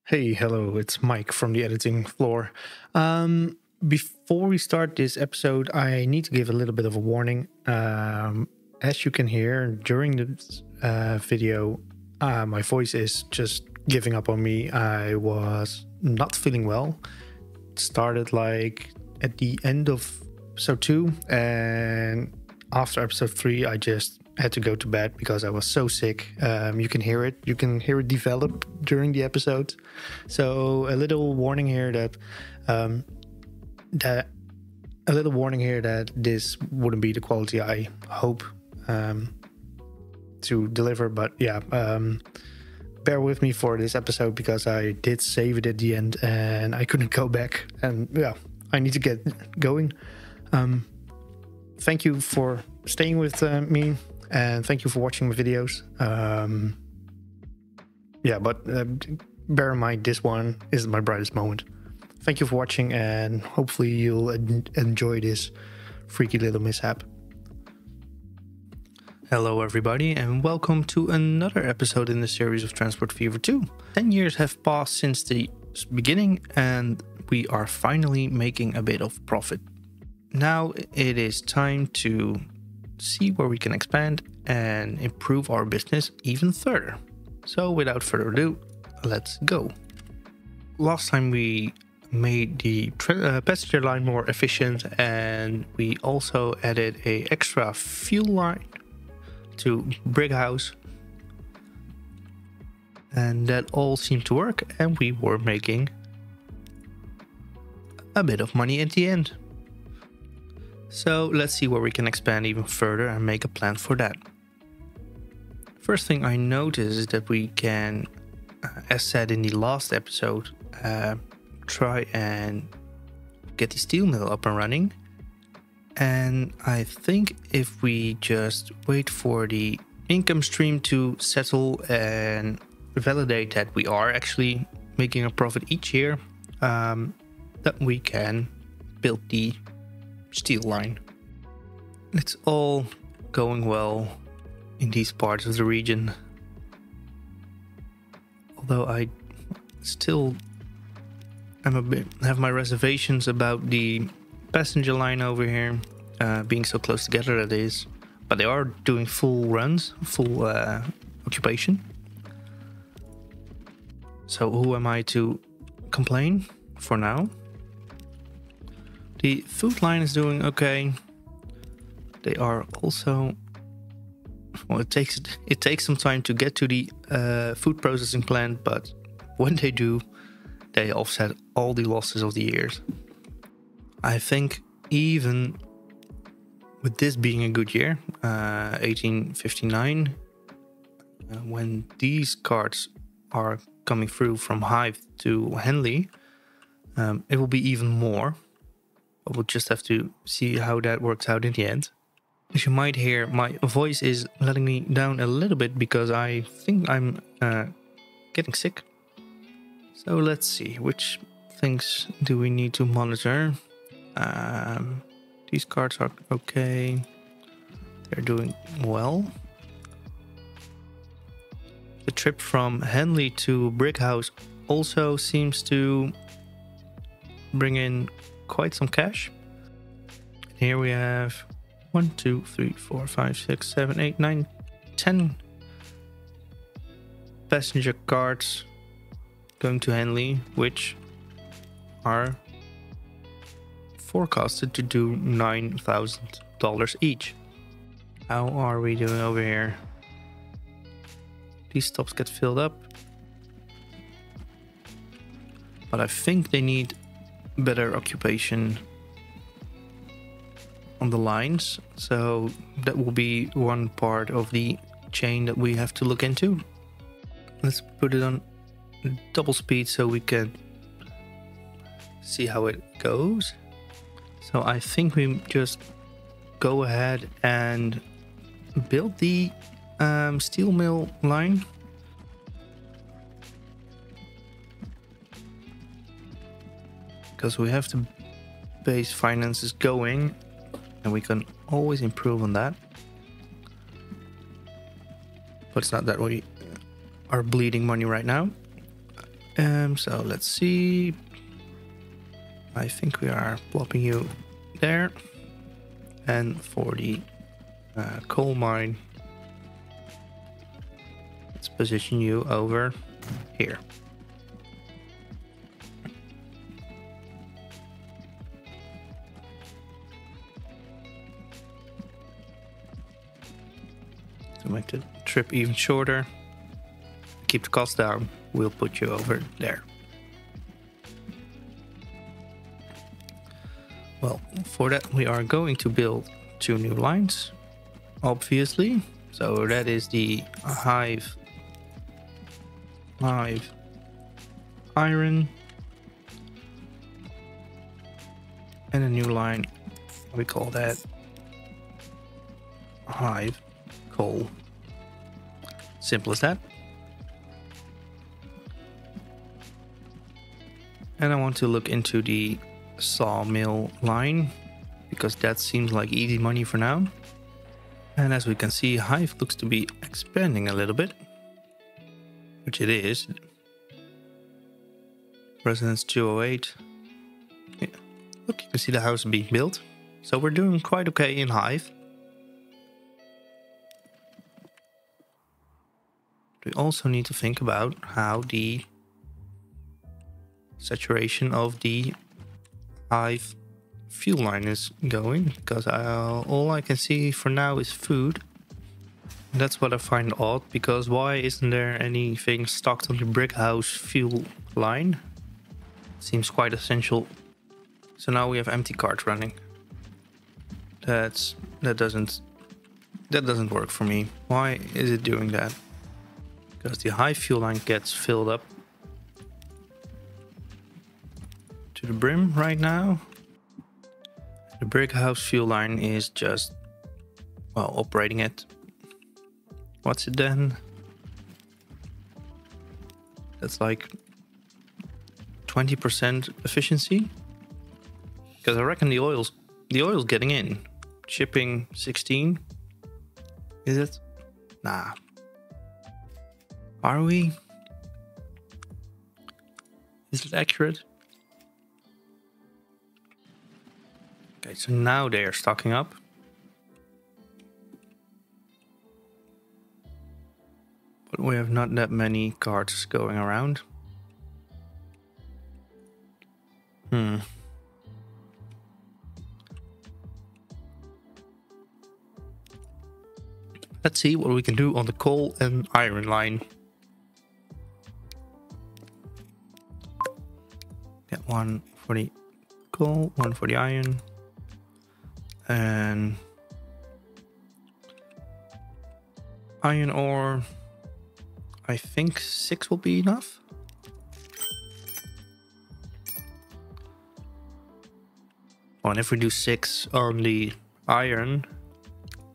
Hey, hello, it's Mike from the editing floor. Before we start this episode, I need to give a little bit of a warning. As you can hear during this video, my voice is just giving up on me. I was not feeling well. It started like at the end of episode 2, and after episode 3, I just had to go to bed because I was so sick. You can hear it. You can hear it develop during the episode. So a little warning here that this wouldn't be the quality I hope to deliver. But yeah, bear with me for this episode because I did save it at the end and I couldn't go back. And yeah, I need to get going. Thank you for staying with me. And thank you for watching my videos. Bear in mind, this one isn't my brightest moment. Thank you for watching, and hopefully you'll enjoy this freaky little mishap. Hello everybody, and welcome to another episode in the series of Transport Fever 2. 10 years have passed since the beginning, and we are finally making a bit of profit. Now it is time to see where we can expand and improve our business even further. So without further ado, let's go. Last time we made the passenger line more efficient, and we also added a extra fuel line to Brighouse, and that all seemed to work, and we were making a bit of money at the end. So let's see where we can expand even further and make a plan for that. First thing I noticed is that we can, as said in the last episode, try and get the steel mill up and running. And I think if we just wait for the income stream to settle and validate that we are actually making a profit each year, that we can build the steel line. It's all going well in these parts of the region, although I still have my reservations about the passenger line over here being so close together that is, but they are doing full runs, full occupation. So who am I to complain for now? The food line is doing okay. They are also, well, it takes some time to get to the food processing plant, but when they do, they offset all the losses of the years. I think even with this being a good year, 1859, when these carts are coming through from Hive to Henley, it will be even more. We'll just have to see how that works out in the end. As you might hear, my voice is letting me down a little bit because I think I'm getting sick. So let's see, which things do we need to monitor? These cards are okay. They're doing well. The trip from Henley to Brighouse also seems to bring in quite some cash. Here we have 1, 2, 3, 4, 5, 6, 7, 8, 9, 10 passenger carts going to Henley, which are forecasted to do $9,000 each. How are we doing over here? These stops get filled up, but I think they need better occupation on the lines, so that will be one part of the chain that we have to look into. Let's put it on double speed so we can see how it goes. So I think we just go ahead and build the steel mill line. Because we have the base finances going, and we can always improve on that. But it's not that we are bleeding money right now. So let's see. I think we are plopping you there. And for the coal mine, let's position you over here. To make the trip even shorter, keep the cost down, we'll put you over there. Well, for that we are going to build 2 new lines, obviously. So that is the hive iron, and a new line, we call that hive coal. Simple as that. And I want to look into the sawmill line, because that seems like easy money for now. And as we can see, hive looks to be expanding a little bit, which it is. Residence 208. Yeah. Look, you can see the house being built. So we're doing quite okay in hive. We also need to think about how the saturation of the hive fuel line is going, because all I can see for now is food. And that's what I find odd, because why isn't there anything stocked on the brick house fuel line? Seems quite essential. So now we have empty carts running. That doesn't work for me. Why is it doing that? Because the high fuel line gets filled up to the brim right now. The brick house fuel line is just, well, operating at, what's it then? That's like 20% efficiency. Because I reckon the oil's getting in. Shipping 16. Is it? Nah. Are we? Is it accurate? Okay, so now they are stocking up. But we have not that many carts going around. Let's see what we can do on the coal and iron line. Get 1 for the coal, 1 for the iron. And iron ore, I think 6 will be enough. Oh, and if we do 6 on the iron,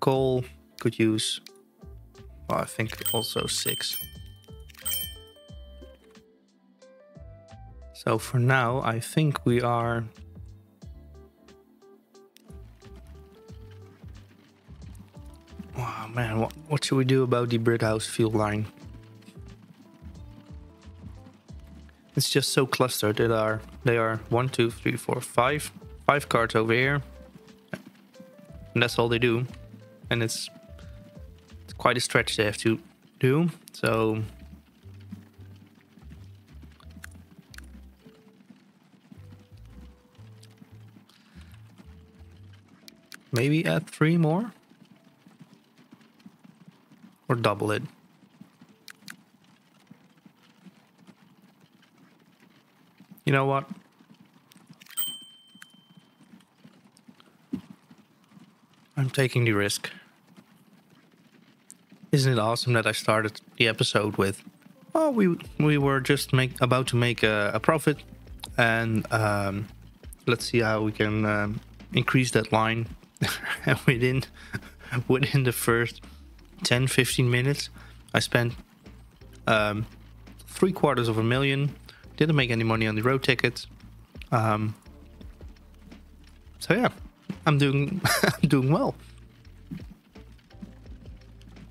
coal could use, well, I think also 6. So for now, I think we are man, what should we do about the brick house fuel line? It's just so clustered. They are 1, 2, 3, 4, 5 carts over here, and that's all they do. And it's quite a stretch they have to do. So maybe add 3 more. Or double it. You know what? I'm taking the risk. Isn't it awesome that I started the episode with, oh, we were just about to make a profit, and let's see how we can increase that line. And within the first 10-15 minutes, I spent $750,000. Didn't make any money on the road tickets. So yeah, I'm doing I'm doing well.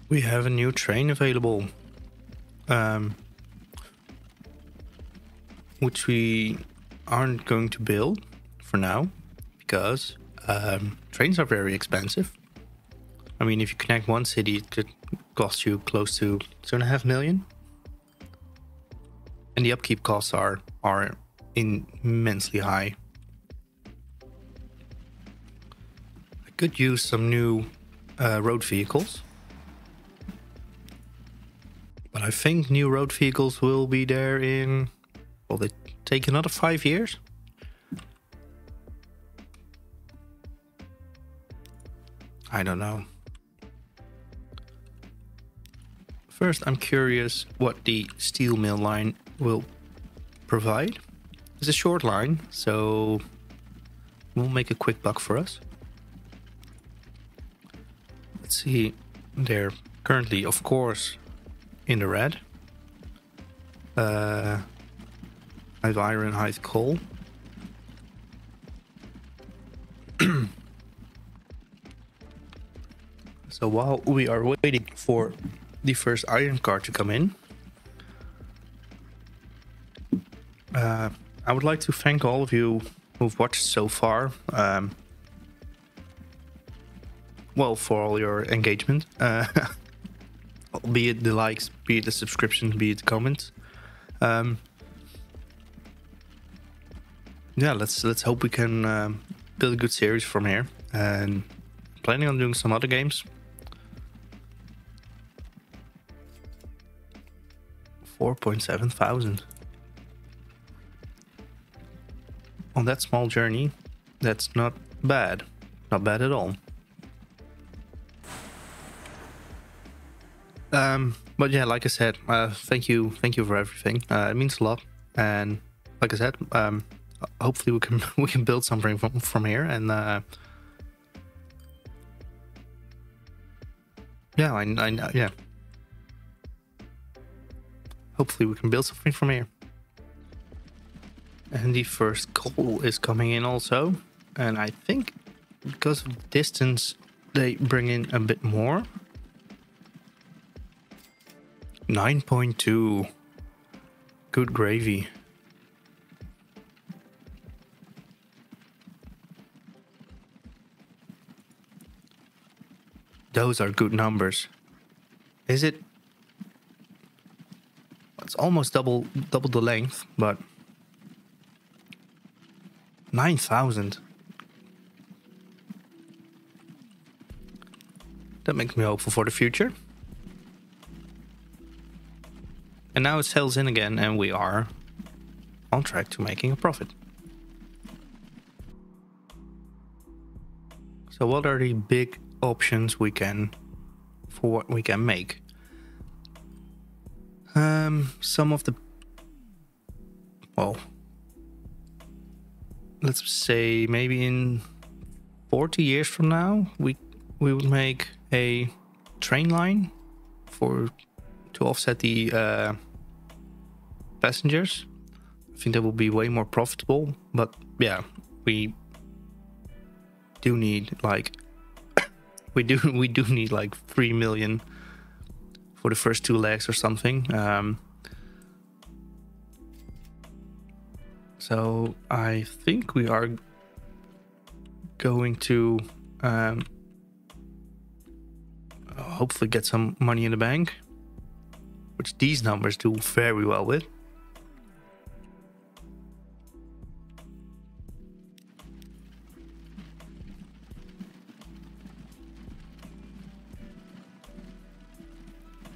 We have a new train available. which we aren't going to build for now because trains are very expensive. I mean, if you connect one city, it could cost you close to 2.5 million. And the upkeep costs are immensely high. I could use some new road vehicles. But I think new road vehicles will be there in... Will they take another 5 years? I don't know. First, I'm curious what the steel mill line will provide. It's a short line, so it will make a quick buck for us. Let's see. They're currently, of course, in the red. I have iron, I have coal. So while we are waiting for the first iron car to come in, I would like to thank all of you who've watched so far. Well, for all your engagement, be it the likes, be it the subscriptions, be it the comments. Yeah, let's hope we can build a good series from here. And planning on doing some other games. 4.7 thousand. On that small journey, that's not bad. Not bad at all. But yeah, like I said, thank you for everything. It means a lot. And like I said, hopefully we can build something from here. And yeah, yeah. Hopefully we can build something from here. And the first coal is coming in also. And I think because of the distance, they bring in a bit more. 9.2. Good gravy. Those are good numbers. Is it? It's almost double the length, but 9,000. That makes me hopeful for the future. And now it sells in again, and we are on track to making a profit. So what are the big options we can for what we can make? Some of the, well, let's say maybe in 40 years from now, we would make a train line to offset the passengers. I think that will be way more profitable. But yeah, we do need like we do need like 3 million for the first 2 legs or something. So I think we are going to hopefully get some money in the bank, which these numbers do very well with.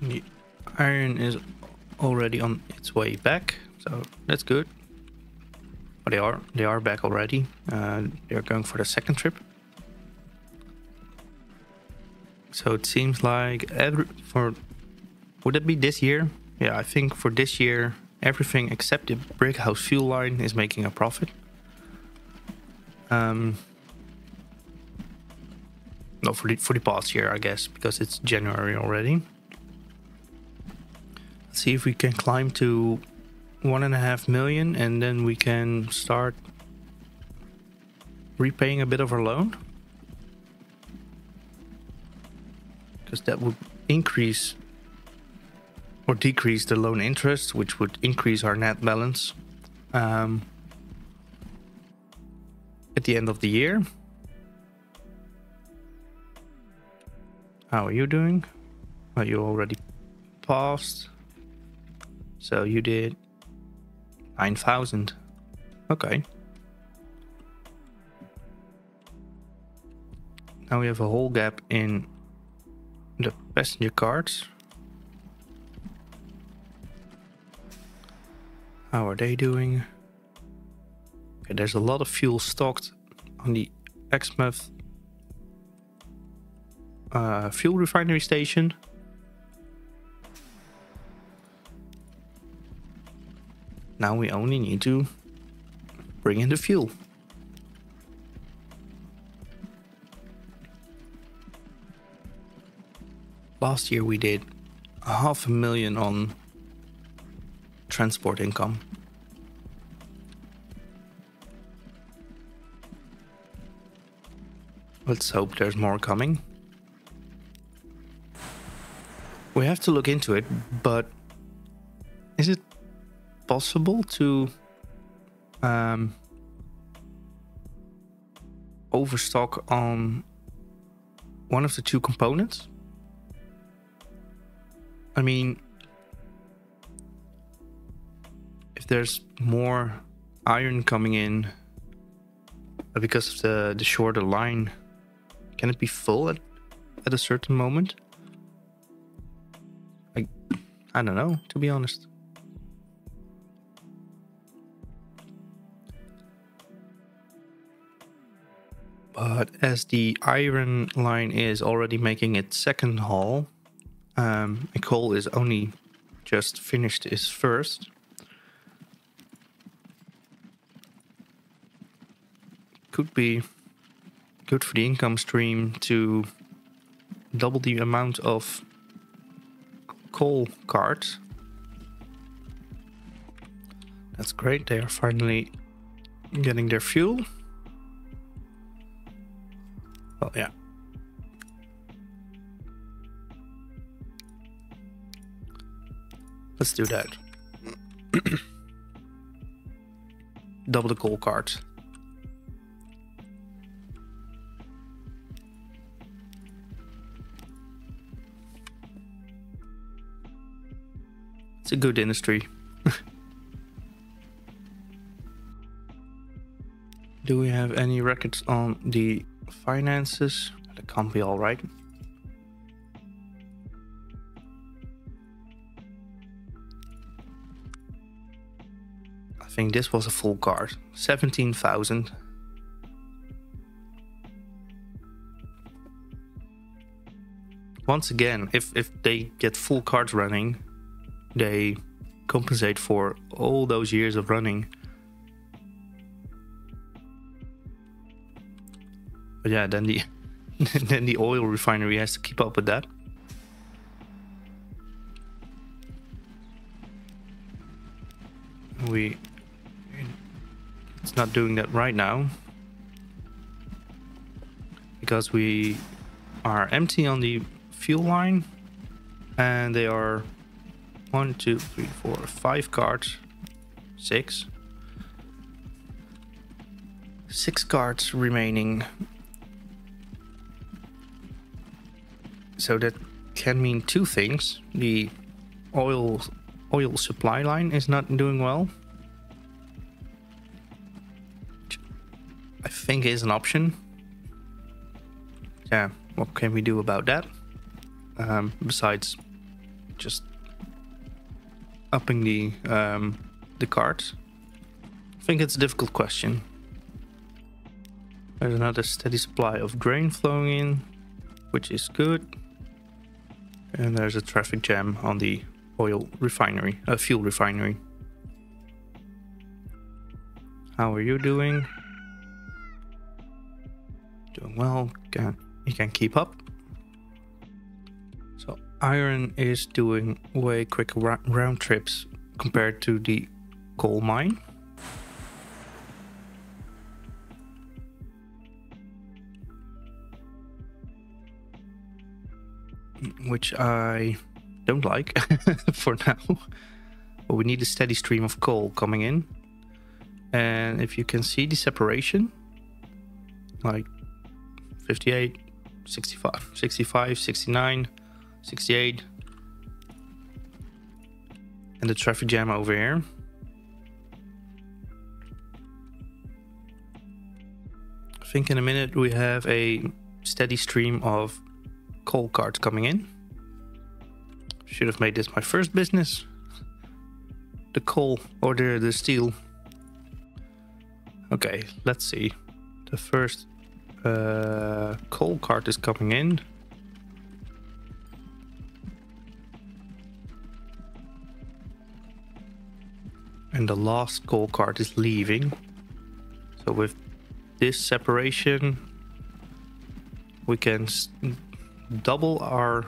The iron is already on its way back, so that's good. But they are back already. They are going for the second trip. So it seems like would it be this year? Yeah, I think for this year, everything except the brick house fuel line is making a profit. No, for the past year, I guess, because it's January already. Let's see if we can climb to 1.5 million, and then we can start repaying a bit of our loan, because that would increase or decrease the loan interest, which would increase our net balance. at the end of the year. How are you doing? Oh, you already passed. So you did 9,000. Okay. Now we have a whole gap in the passenger cards. How are they doing? Okay, there's a lot of fuel stocked on the Exmouth fuel refinery station. Now we only need to bring in the fuel. Last year we did 500,000 on transport income. Let's hope there's more coming. We have to look into it, but is it possible to overstock on one of the two components? I mean, if there's more iron coming in because of the shorter line, can it be full at a certain moment? I don't know, to be honest. But as the iron line is already making its second haul, and coal is only just finished its first, could be good for the income stream to double the amount of coal carts. That's great, they are finally getting their fuel. Well, yeah. Let's do that. Double the coal carts. It's a good industry. Do we have any records on the finances? That can't be all right. I think this was a full card. 17,000. Once again, if they get full cards running, they compensate for all those years of running. But yeah, then the then the oil refinery has to keep up with that. It's not doing that right now because we are empty on the fuel line, and they are 1, 2, 3, 4, 5 cards. 6 cards remaining. So that can mean two things. The oil supply line is not doing well. I think is an option. Yeah, what can we do about that? Besides just upping the cards. I think it's a difficult question. There's another steady supply of grain flowing in, which is good. And there's a traffic jam on the oil refinery, fuel refinery. How are you doing? Doing well. You can keep up. So iron is doing way quicker round trips compared to the coal mine. Which I don't like for now. But we need a steady stream of coal coming in. And if you can see the separation, like 58, 65, 65, 69, 68, and the traffic jam over here. I think in a minute we have a steady stream of coal carts coming in. Should have made this my first business. The coal or the steel. Okay, let's see. The first coal cart is coming in. And the last coal cart is leaving. So with this separation, we can double our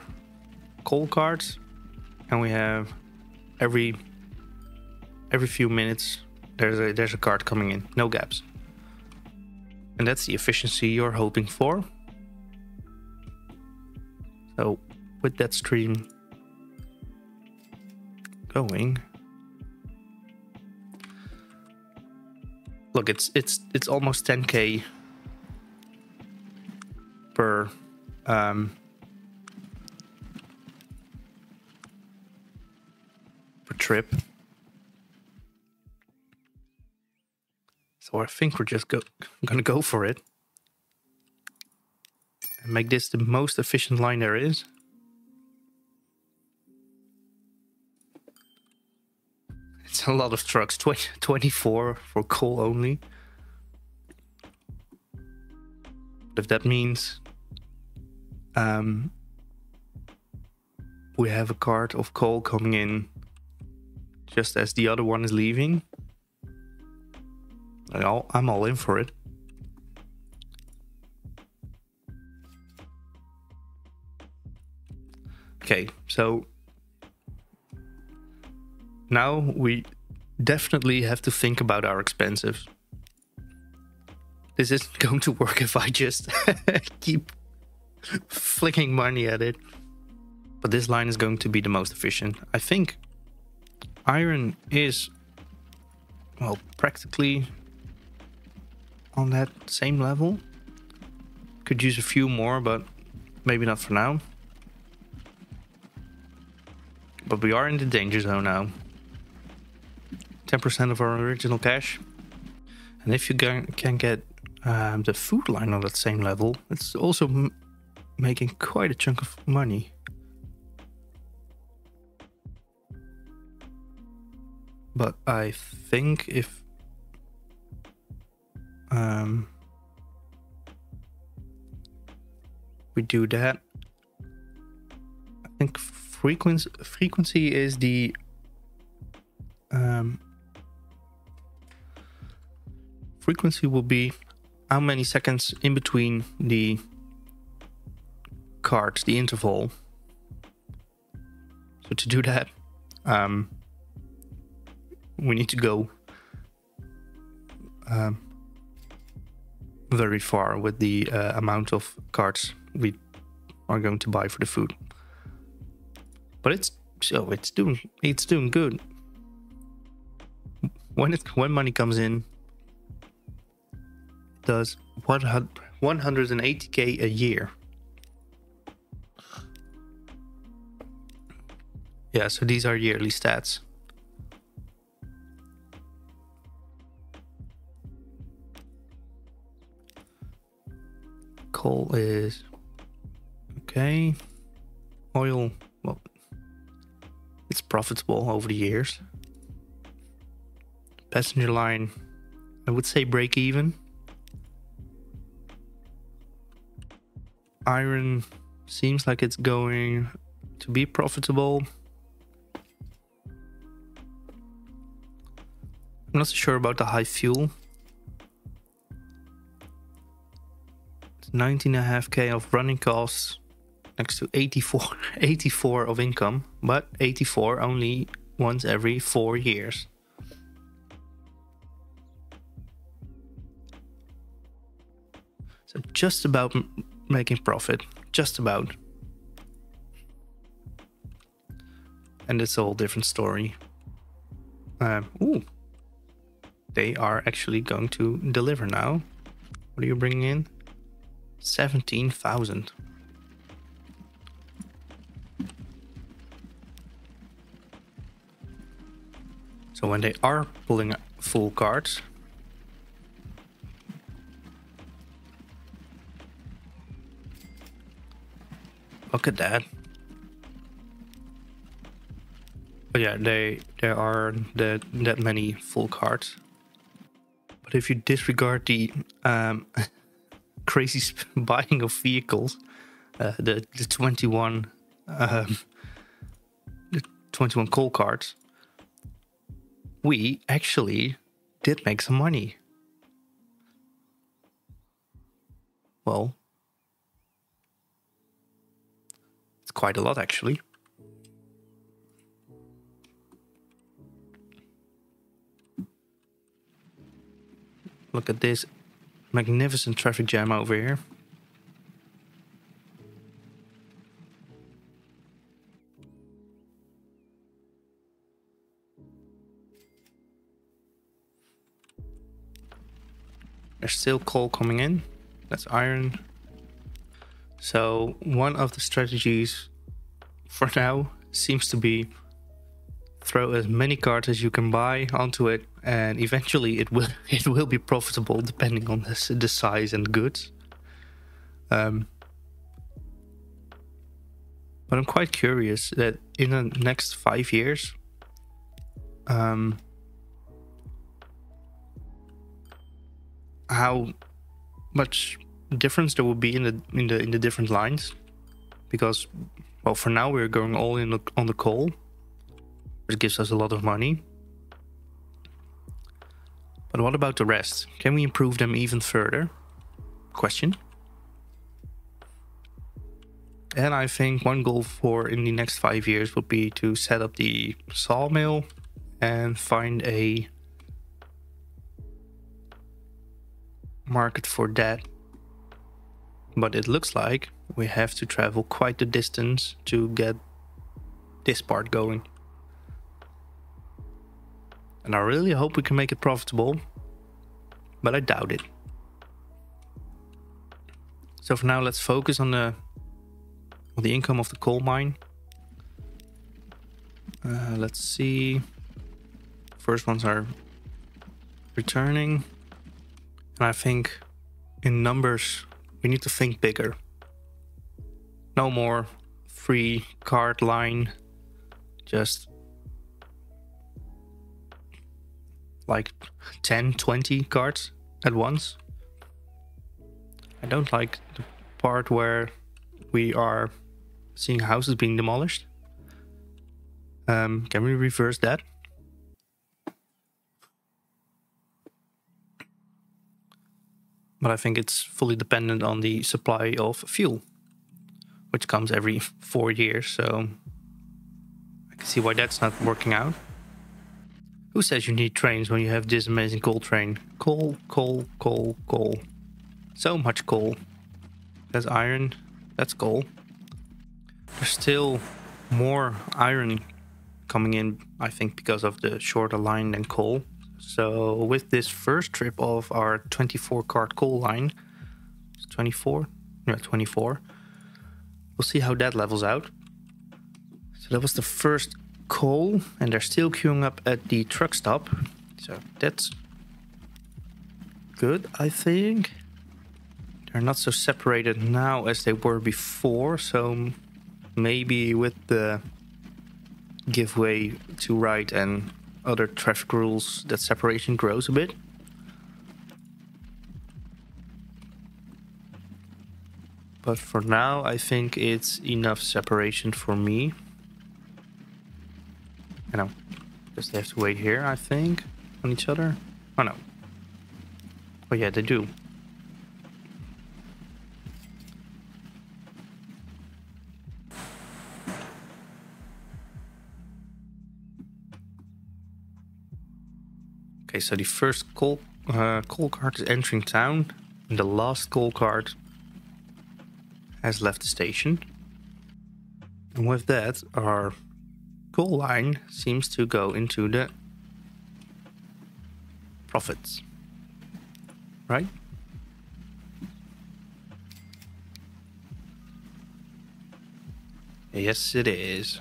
coal carts, and we have every few minutes there's a cart coming in, no gaps. And that's the efficiency you're hoping for. So with that stream going, look, it's almost 10k per per trip. So I think we're just gonna go for it and make this the most efficient line there is. It's a lot of trucks, 24 for coal only. But if that means we have a cart of coal coming in just as the other one is leaving, I'm all in for it. Okay, so now we definitely have to think about our expenses. This isn't going to work if I just keep flicking money at it. But this line is going to be the most efficient. I think iron is, well, practically on that same level. Could use a few more, but maybe not for now. But we are in the danger zone now. 10% of our original cash. And if you can get the food line on that same level, it's also making quite a chunk of money. But I think if we do that, I think frequency is the frequency will be how many seconds in between the cards, the interval. So to do that, we need to go very far with the amount of cards we are going to buy for the food. But it's doing good. When money comes in, it does 180k a year. Yeah, so these are yearly stats. Coal is okay. Oil, well, it's profitable over the years. Passenger line, I would say break even. Iron seems like it's going to be profitable. I'm not so sure about the high fuel. It's 19.5k of running costs next to 84 of income, but 84 only once every 4 years. So just about making profit, just about. And it's a whole different story. Ooh, they are actually going to deliver now. What are you bringing in? 17,000. So when they are pulling full carts, look at that. But yeah, there are that many full carts. But if you disregard the crazy buying of vehicles, the 21 coal carts, we actually did make some money. Well, it's quite a lot actually. Look at this magnificent traffic jam over here. There's still coal coming in. That's iron. So one of the strategies for now seems to be throw as many carts as you can buy onto it, and eventually it will be profitable depending on the size and goods. But I'm quite curious that in the next 5 years, how much difference there will be in the different lines, because well, for now we're going all in on the coal, which gives us a lot of money. But what about the rest? Can we improve them even further? Question. And I think one goal for in the next 5 years would be to set up the sawmill and find a market for that. But it looks like we have to travel quite the distance to get this part going. And I really hope we can make it profitable, but I doubt it. So for now, let's focus on the income of the coal mine. Let's see. First ones are returning. And I think in numbers, we need to think bigger. No more free cart line, just like 10, 20 carts at once. I don't like the part where we are seeing houses being demolished. Can we reverse that? But I think it's fully dependent on the supply of fuel, which comes every 4 years, so I can see why that's not working out. Who says you need trains when you have this amazing coal train? Coal, coal, coal, coal. So much coal. That's iron, that's coal. There's still more iron coming in, I think, because of the shorter line than coal. So with this first trip of our 24 cart coal line, 24? Yeah, 24. We'll see how that levels out. So that was the first coal, and they're still queuing up at the truck stop. So that's good, I think. They're not so separated now as they were before, so maybe with the giveaway to right and other traffic rules, that separation grows a bit. But for now, I think it's enough separation for me. I know, because they have to wait here, I think, on each other. Oh no. Oh yeah, they do. Okay, so the first coal cart is entering town, and the last coal cart has left the station. And with that, our coal line seems to go into the profits, right? Yes, it is.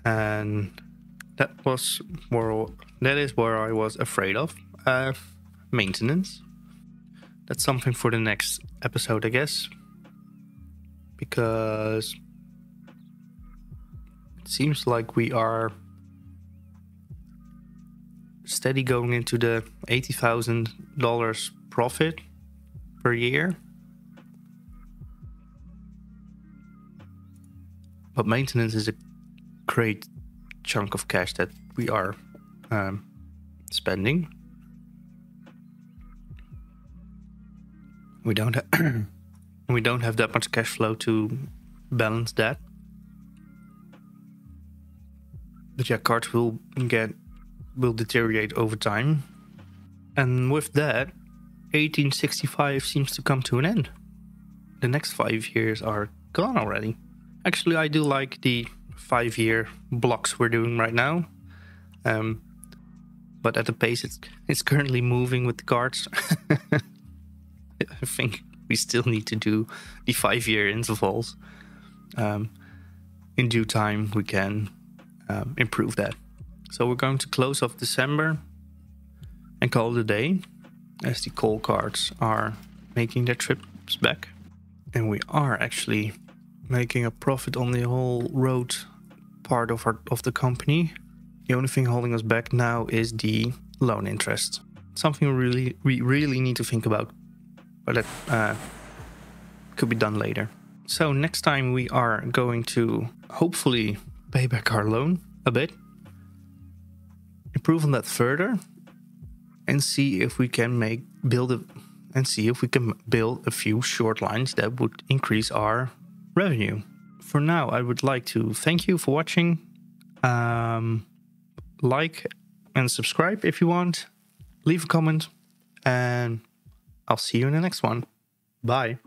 And that is where I was afraid of. Maintenance. That's something for the next episode, I guess. Because it seems like we are steady going into the $80,000 profit per year. But maintenance is a great chunk of cash that we are spending. We don't have that much cash flow to balance that. But yeah, cards will deteriorate over time. And with that, 1865 seems to come to an end. The next 5 years are gone already. Actually, I do like the 5-year blocks we're doing right now. But at the pace it's currently moving with the cards, I think we still need to do the 5-year intervals. In due time, we can improve that. So we're going to close off December and call it a day, as the call cards are making their trips back. And we are actually making a profit on the whole road part of the company. The only thing holding us back now is the loan interest. Something we really need to think about, but that could be done later. So next time we are going to hopefully pay back our loan a bit, improve on that further, and see if we can build a few short lines that would increase our revenue. For now, I would like to thank you for watching. Like and subscribe if you want. Leave a comment, and I'll see you in the next one. Bye.